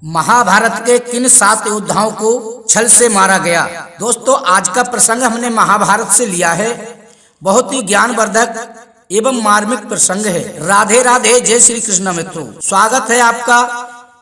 महाभारत के किन 7 योद्धाओं को छल से मारा गया। दोस्तों, आज का प्रसंग हमने महाभारत से लिया है। बहुत ही ज्ञानवर्धक एवं मार्मिक प्रसंग है। राधे राधे, जय श्री कृष्ण मित्रों। स्वागत है आपका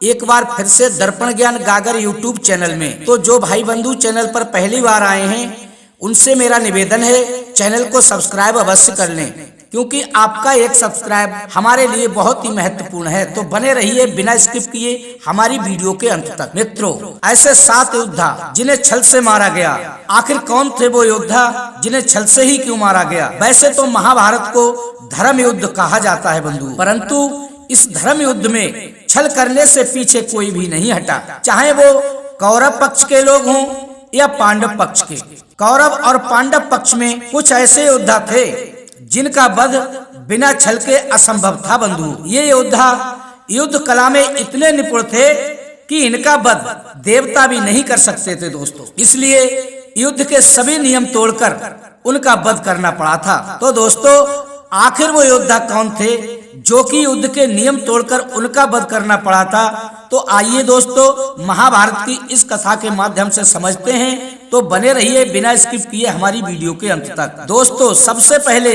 एक बार फिर से दर्पण ज्ञान गागर यूट्यूब चैनल में। तो जो भाई बंधु चैनल पर पहली बार आए हैं उनसे मेरा निवेदन है, चैनल को सब्सक्राइब अवश्य कर लें, क्योंकि आपका एक सब्सक्राइब हमारे लिए बहुत ही महत्वपूर्ण है। तो बने रहिए बिना स्किप किए हमारी वीडियो के अंत तक। मित्रों, ऐसे 7 योद्धा जिन्हें छल से मारा गया, आखिर कौन थे वो योद्धा जिन्हें छल से ही क्यों मारा गया। वैसे तो महाभारत को धर्म युद्ध कहा जाता है बंधु, परंतु इस धर्म युद्ध में छल करने से पीछे कोई भी नहीं हटा, चाहे वो कौरव पक्ष के लोग हों या पांडव पक्ष के। कौरव और पांडव पक्ष में कुछ ऐसे योद्धा थे जिनका वध बिना छल के असंभव था बंधु। ये योद्धा युद्ध कला में इतने निपुण थे कि इनका वध देवता भी नहीं कर सकते थे दोस्तों। इसलिए युद्ध के सभी नियम तोड़कर उनका वध करना पड़ा था। तो दोस्तों, आखिर वो योद्धा कौन थे जो कि युद्ध के नियम तोड़कर उनका वध करना पड़ा था। तो आइए दोस्तों, महाभारत की इस कथा के माध्यम से समझते हैं। तो बने रहिए बिना स्किप किए हमारी वीडियो के अंत तक। दोस्तों, सबसे पहले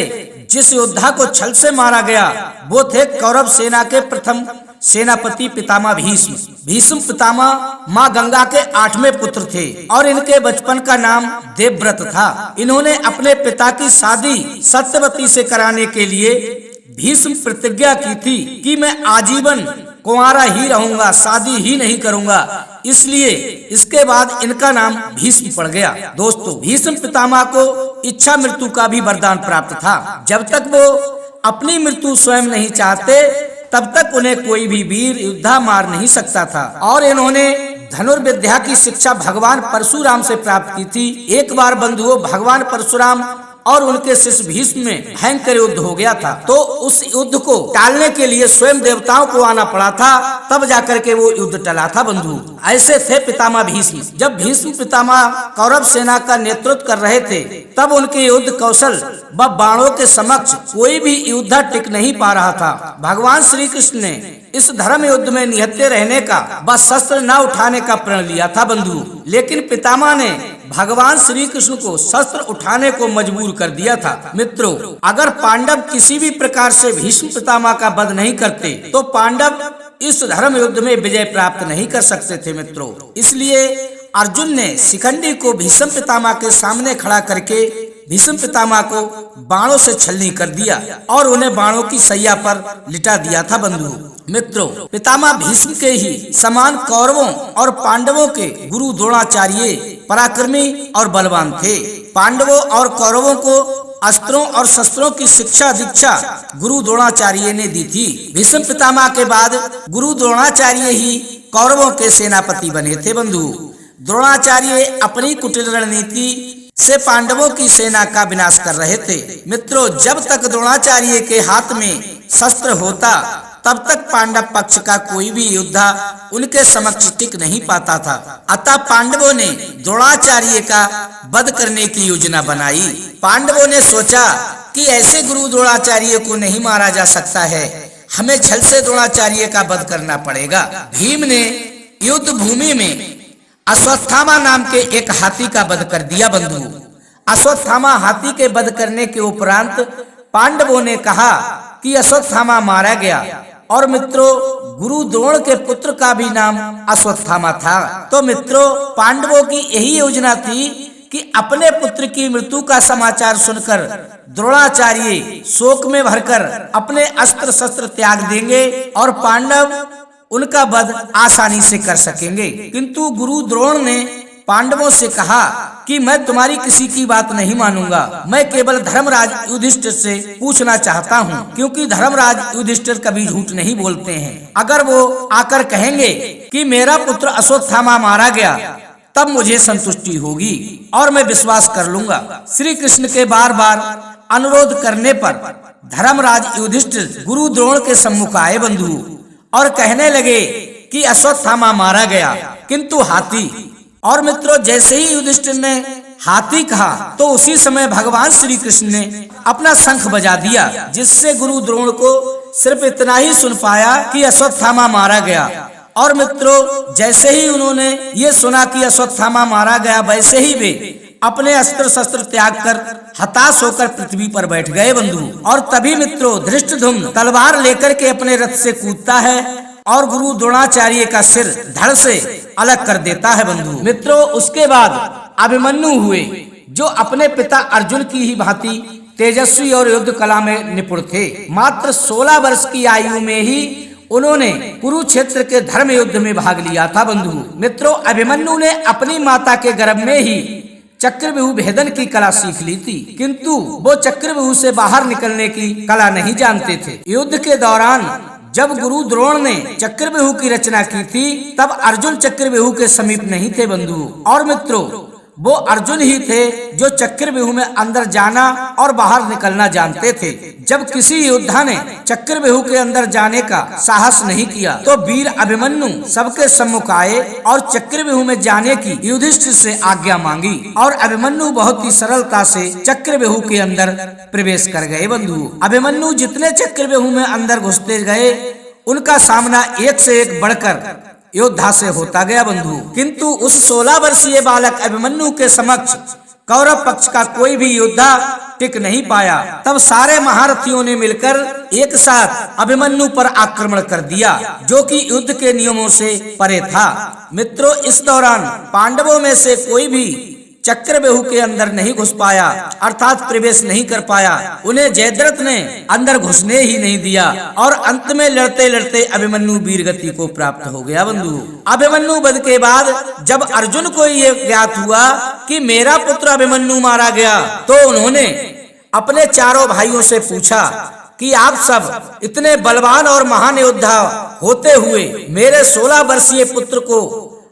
जिस योद्धा को छल से मारा गया वो थे कौरव सेना के प्रथम सेनापति पितामह भीष्म। भीष्म पितामह माँ गंगा के 8वें पुत्र थे और इनके बचपन का नाम देवव्रत था। इन्होंने अपने पिता की शादी सत्यवती से कराने के लिए भीष्म प्रतिज्ञा की थी कि मैं आजीवन कुंवारा ही रहूंगा, शादी ही नहीं करूंगा। इसलिए इसके बाद इनका नाम भीष्म पड़ गया। दोस्तों, भीष्म पितामह को इच्छा मृत्यु का भी वरदान प्राप्त था। जब तक वो अपनी मृत्यु स्वयं नहीं चाहते तब तक उन्हें कोई भी वीर योद्धा मार नहीं सकता था। और इन्होंने धनुर्विद्या की शिक्षा भगवान परशुराम से प्राप्त की थी। एक बार बंधुओं, भगवान परशुराम और उनके शिष्य भीष्म में भयंकर युद्ध हो गया था। तो उस युद्ध को टालने के लिए स्वयं देवताओं को आना पड़ा था, तब जाकर के वो युद्ध टला था बंधु। ऐसे थे पितामह भीष्म। जब भीष्म पितामह कौरव सेना का नेतृत्व कर रहे थे तब उनके युद्ध कौशल व बाणों के समक्ष कोई भी योद्धा टिक नहीं पा रहा था। भगवान श्री कृष्ण ने इस धर्म युद्ध में निहत्थे रहने का व शस्त्र न उठाने का प्रण लिया था बंधु, लेकिन पितामह ने भगवान श्री कृष्ण को शस्त्र उठाने को मजबूर कर दिया था। मित्रों, अगर पांडव किसी भी प्रकार से भीष्म पितामह का वध नहीं करते तो पांडव इस धर्म युद्ध में विजय प्राप्त नहीं कर सकते थे मित्रों। इसलिए अर्जुन ने शिखंडी को भीष्म पितामह के सामने खड़ा करके भीष्म पितामह को बाणों से छलनी कर दिया और उन्हें बाणों की सैया पर लिटा दिया था बंधु। मित्रों, पितामह भीष्म के ही समान कौरवों और पांडवों के गुरु द्रोणाचार्य पराक्रमी और बलवान थे। पांडवों और कौरवों को अस्त्रों और शस्त्रों की शिक्षा दीक्षा गुरु द्रोणाचार्य ने दी थी। भीष्म पितामह के बाद गुरु द्रोणाचार्य ही कौरवों के सेनापति बने थे बंधु। द्रोणाचार्य अपनी कुटिल रणनीति से पांडवों की सेना का विनाश कर रहे थे। मित्रों, जब तक द्रोणाचार्य के हाथ में शस्त्र होता तब तक पांडव पक्ष का कोई भी योद्धा उनके समक्ष टिक नहीं पाता था। अतः पांडवों ने द्रोणाचार्य का वध करने की योजना बनाई। पांडवों ने सोचा कि ऐसे गुरु द्रोणाचार्य को नहीं मारा जा सकता है, हमें छल से द्रोणाचार्य का वध करना पड़ेगा। भीम ने युद्ध भूमि में अश्वत्थामा नाम के एक हाथी का वध कर दिया बंधु। अश्वत्थामा हाथी के वध करने के उपरांत पांडवों ने कहा कि अश्वत्थामा मारा गया। और मित्रों, गुरु द्रोण के पुत्र का भी नाम अश्वत्थामा था। तो मित्रों, पांडवों की यही योजना थी कि अपने पुत्र की मृत्यु का समाचार सुनकर द्रोणाचार्य शोक में भरकर अपने अस्त्र शस्त्र त्याग देंगे और पांडव उनका वध आसानी से कर सकेंगे। किंतु गुरु द्रोण ने पांडवों से कहा कि मैं तुम्हारी किसी की बात नहीं मानूंगा, मैं केवल धर्मराज युधिष्ठिर से पूछना चाहता हूँ, क्योंकि धर्मराज युधिष्ठिर कभी झूठ नहीं बोलते हैं। अगर वो आकर कहेंगे कि मेरा पुत्र अश्वत्थामा मारा गया तब मुझे संतुष्टि होगी और मैं विश्वास कर लूंगा। श्री कृष्ण के बार बार अनुरोध करने पर धर्मराज युधिष्ठिर गुरु द्रोण के सम्मुख आए बंधु और कहने लगे कि अश्वत्थामा मारा गया, किंतु हाथी। और मित्रों, जैसे ही युधिष्ठिर ने हाथी कहा तो उसी समय भगवान श्री कृष्ण ने अपना शंख बजा दिया, जिससे गुरु द्रोण को सिर्फ इतना ही सुन पाया कि अश्वत्थामा मारा गया और मित्रों, जैसे ही उन्होंने ये सुना कि अश्वत्थामा मारा गया, वैसे ही वे अपने अस्त्र शस्त्र त्याग कर हताश होकर पृथ्वी पर बैठ गए बंधु। और तभी मित्रों, धृष्टद्युम्न तलवार लेकर के अपने रथ से कूदता है और गुरु द्रोणाचार्य का सिर धड़ से अलग कर देता है बंधु। मित्रों, उसके बाद अभिमन्यु हुए, जो अपने पिता अर्जुन की ही भांति तेजस्वी और युद्ध कला में निपुण थे। मात्र 16 वर्ष की आयु में ही उन्होंने कुरुक्षेत्र के धर्म युद्ध में भाग लिया था बंधु। मित्रों, अभिमन्यु ने अपनी माता के गर्भ में ही चक्रव्यूह भेदन की कला सीख ली थी, किंतु वो चक्रव्यूह से बाहर निकलने की कला नहीं जानते थे। युद्ध के दौरान जब गुरु द्रोण ने चक्रव्यूह की रचना की थी, तब अर्जुन चक्रव्यूह के समीप नहीं थे बंधु। और मित्रों, वो अर्जुन ही थे जो चक्रव्यूह में अंदर जाना और बाहर निकलना जानते थे। जब किसी योद्धा ने चक्रव्यूह के अंदर जाने का साहस नहीं किया, तो वीर अभिमन्यु सबके सम्मुख आए और चक्रव्यूह में जाने की युधिष्ठिर से आज्ञा मांगी, और अभिमन्यु बहुत ही सरलता से चक्रव्यूह के अंदर प्रवेश कर गए बंधु। अभिमन्यु जितने चक्रव्यूह में अंदर घुसते गए, उनका सामना एक से एक बढ़कर योद्धा से होता गया बंधु। किंतु उस 16 वर्षीय बालक अभिमन्यु के समक्ष कौरव पक्ष का कोई भी योद्धा टिक नहीं पाया। तब सारे महारथियों ने मिलकर एक साथ अभिमन्यु पर आक्रमण कर दिया, जो कि युद्ध के नियमों से परे था। मित्रों, इस दौरान पांडवों में से कोई भी चक्रव्यूह के अंदर नहीं घुस पाया, अर्थात प्रवेश नहीं कर पाया। उन्हें जयद्रथ ने अंदर घुसने ही नहीं दिया, और अंत में लड़ते लड़ते अभिमन्यु वीरगति को प्राप्त हो गया बंधु। अभिमन्यु वध के बाद जब अर्जुन को ये ज्ञात हुआ कि मेरा पुत्र अभिमन्यु मारा गया, तो उन्होंने अपने चारों भाइयों से पूछा कि आप सब इतने बलवान और महान योद्धा होते हुए मेरे 16 वर्षीय पुत्र को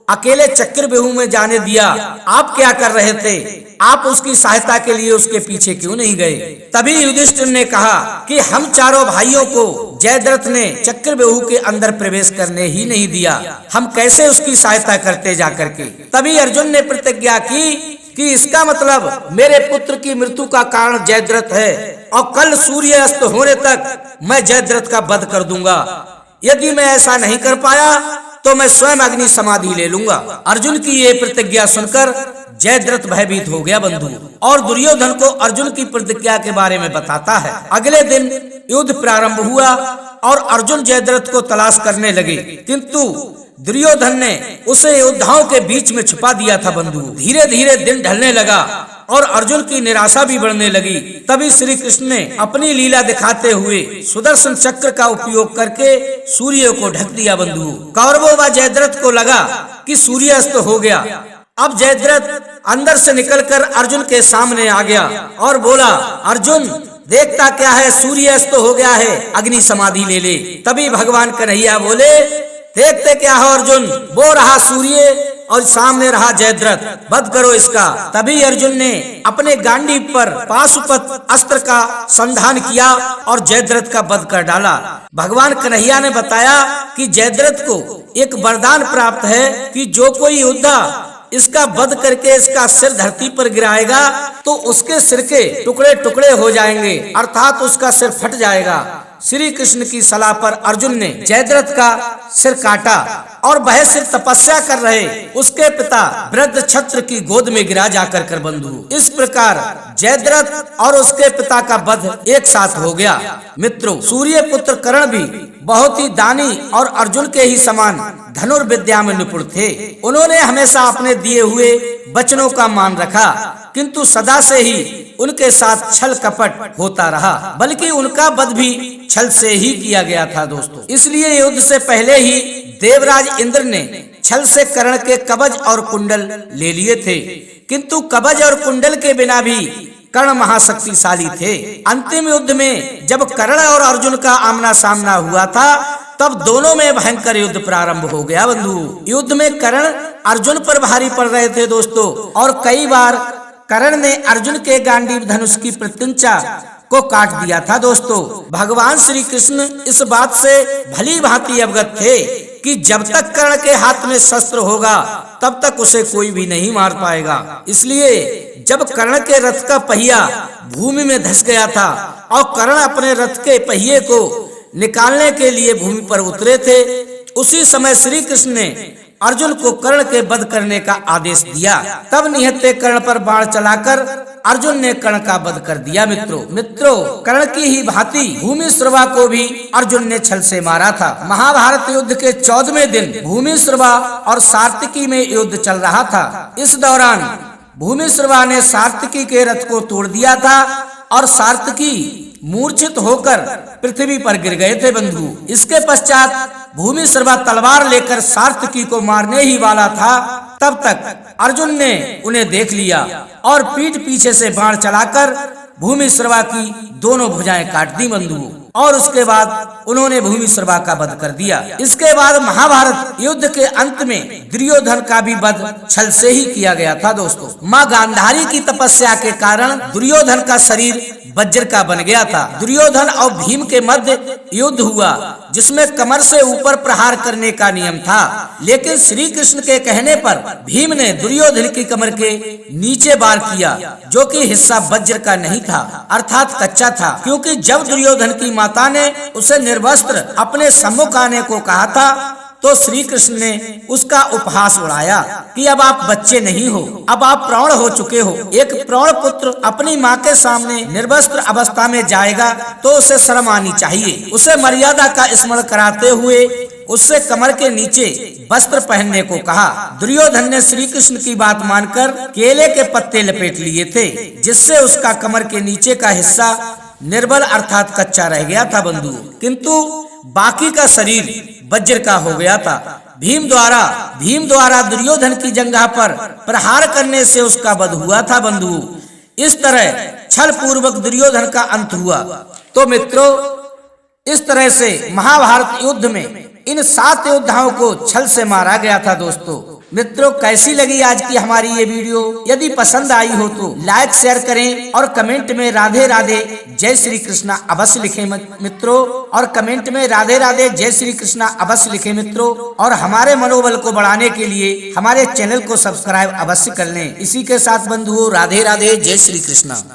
अकेले चक्रव्यूह में जाने दिया, आप क्या कर रहे थे? आप उसकी सहायता के लिए उसके पीछे क्यों नहीं गए? तभी युधिष्ठिर ने कहा कि हम चारों भाइयों को जयद्रथ ने चक्रव्यूह के अंदर प्रवेश करने ही नहीं दिया, हम कैसे उसकी सहायता करते जाकर के। तभी अर्जुन ने प्रतिज्ञा की कि इसका मतलब मेरे पुत्र की मृत्यु का कारण जयद्रथ है, और कल सूर्य अस्त होने तक मैं जयद्रथ का वध कर दूंगा। यदि मैं ऐसा नहीं कर पाया तो मैं स्वयं अग्नि समाधि ले लूंगा। अर्जुन की ये प्रतिज्ञा सुनकर जयद्रथ भयभीत हो गया बंधु, और दुर्योधन को अर्जुन की प्रतिज्ञा के बारे में बताता है। अगले दिन युद्ध प्रारंभ हुआ और अर्जुन जयद्रथ को तलाश करने लगे, किंतु दुर्योधन ने उसे योद्धाओं के बीच में छुपा दिया था बंधु। धीरे धीरे दिन ढलने लगा और अर्जुन की निराशा भी बढ़ने लगी। तभी श्री कृष्ण ने अपनी लीला दिखाते हुए सुदर्शन चक्र का उपयोग करके सूर्य को ढक दिया बंधु। कौरवों व जयद्रथ को लगा कि सूर्यास्त हो गया। अब जयद्रथ अंदर से निकलकर अर्जुन के सामने आ गया और बोला, अर्जुन देखता क्या है, सूर्यास्त हो गया है, अग्नि समाधि ले ले। तभी भगवान कन्हैया बोले, देखते क्या हो अर्जुन, वो रहा सूर्य और सामने रहा जयद्रथ, वध करो इसका। तभी अर्जुन ने अपने गांडीव पर पाशुपत अस्त्र का संधान किया और जयद्रथ का वध कर डाला। भगवान कन्हैया ने बताया कि जयद्रथ को एक वरदान प्राप्त है कि जो कोई योद्धा इसका वध करके इसका सिर धरती पर गिराएगा तो उसके सिर के टुकड़े टुकड़े हो जाएंगे, अर्थात उसका सिर फट जाएगा। श्री कृष्ण की सलाह पर अर्जुन ने जयद्रथ का सिर काटा और वह सिर तपस्या कर रहे उसके पिता वृद्ध छत्र की गोद में गिरा जाकर कर बंधु। इस प्रकार जयद्रथ और उसके पिता का वध एक साथ हो गया। मित्रों, सूर्य पुत्र कर्ण भी बहुत ही दानी और अर्जुन के ही समान धनुर्विद्या में निपुण थे। उन्होंने हमेशा अपने दिए हुए वचनों का मान रखा, किंतु सदा से ही उनके साथ छल कपट होता रहा, बल्कि उनका वध भी छल से ही किया गया था दोस्तों। इसलिए युद्ध से पहले ही देवराज इंद्र ने छल से कर्ण के कवच और कुंडल ले लिए थे, किंतु कवच और कुंडल के बिना भी कर्ण महाशक्तिशाली थे। अंतिम युद्ध में जब कर्ण और अर्जुन का आमना सामना हुआ था, तब दोनों में भयंकर युद्ध प्रारंभ हो गया बंधु। युद्ध में कर्ण अर्जुन पर भारी पड़ रहे थे दोस्तों, और कई बार कर्ण ने अर्जुन के गांडीव धनुष की प्रत्यंचा को काट दिया था दोस्तों। भगवान श्री कृष्ण इस बात से भली भांति अवगत थे कि जब तक कर्ण के हाथ में शस्त्र होगा तब तक उसे कोई भी नहीं मार पाएगा। इसलिए जब कर्ण के रथ का पहिया भूमि में धंस गया था और कर्ण अपने रथ के पहिए को निकालने के लिए भूमि पर उतरे थे, उसी समय श्री कृष्ण ने अर्जुन को कर्ण के वध करने का आदेश दिया। तब निहत्थे कर्ण पर बाण चलाकर अर्जुन ने कर्ण का वध कर दिया। मित्रों कर्ण की ही भांति भूमिश्रवा को भी अर्जुन ने छल से मारा था। महाभारत युद्ध के 14वें दिन भूमिश्रवा और सात्यकी में युद्ध चल रहा था। इस दौरान भूमिश्रवा ने सात्यकी के रथ को तोड़ दिया था और सात्यकी मूर्छित होकर पृथ्वी पर गिर गए थे बंधु। इसके पश्चात भूमिश्रवा तलवार लेकर सात्यकी को मारने ही वाला था, तब तक अर्जुन ने उन्हें देख लिया और पीठ पीछे से बाण चलाकर भूमिश्रवा की दोनों भुजाएं काट दी बंधु, और उसके बाद उन्होंने भूमिश्रवा का वध कर दिया। इसके बाद महाभारत युद्ध के अंत में दुर्योधन का भी वध छल से ही किया गया था। दोस्तों माँ गांधारी की तपस्या के कारण दुर्योधन का शरीर वज्र का बन गया था। दुर्योधन और भीम के मध्य युद्ध हुआ जिसमें कमर से ऊपर प्रहार करने का नियम था, लेकिन श्री कृष्ण के कहने पर भीम ने दुर्योधन की कमर के नीचे वार किया, जो कि हिस्सा वज्र का नहीं था, अर्थात कच्चा था। क्योंकि जब दुर्योधन की माता ने उसे निर्वस्त्र अपने सम्मुख आने को कहा था, तो श्री कृष्ण ने उसका उपहास उड़ाया कि अब आप बच्चे नहीं हो, अब आप प्रौढ़ हो चुके हो। एक प्रौढ़ पुत्र अपनी माँ के सामने निर्वस्त्र अवस्था में जाएगा तो उसे शर्म आनी चाहिए। उसे मर्यादा का स्मरण कराते हुए उससे कमर के नीचे वस्त्र पहनने को कहा। दुर्योधन ने श्री कृष्ण की बात मानकर केले के पत्ते लपेट लिए थे, जिससे उसका कमर के नीचे का हिस्सा निर्बल अर्थात कच्चा रह गया था बंधु, किंतु बाकी का शरीर वज्र का हो गया था। भीम द्वारा दुर्योधन की जंघा पर प्रहार करने से उसका वध हुआ था बंधु। इस तरह छल पूर्वक दुर्योधन का अंत हुआ। तो मित्रों इस तरह से महाभारत युद्ध में इन 7 योद्धाओं को छल से मारा गया था। दोस्तों मित्रों कैसी लगी आज की हमारी ये वीडियो? यदि पसंद आई हो तो लाइक शेयर करें और कमेंट में राधे राधे जय श्री कृष्णा अवश्य लिखें मित्रों, और कमेंट में राधे राधे जय श्री कृष्णा अवश्य लिखें मित्रों। और हमारे मनोबल को बढ़ाने के लिए हमारे चैनल को सब्सक्राइब अवश्य कर लें। इसी के साथ बंधुओं राधे राधे जय श्री कृष्णा।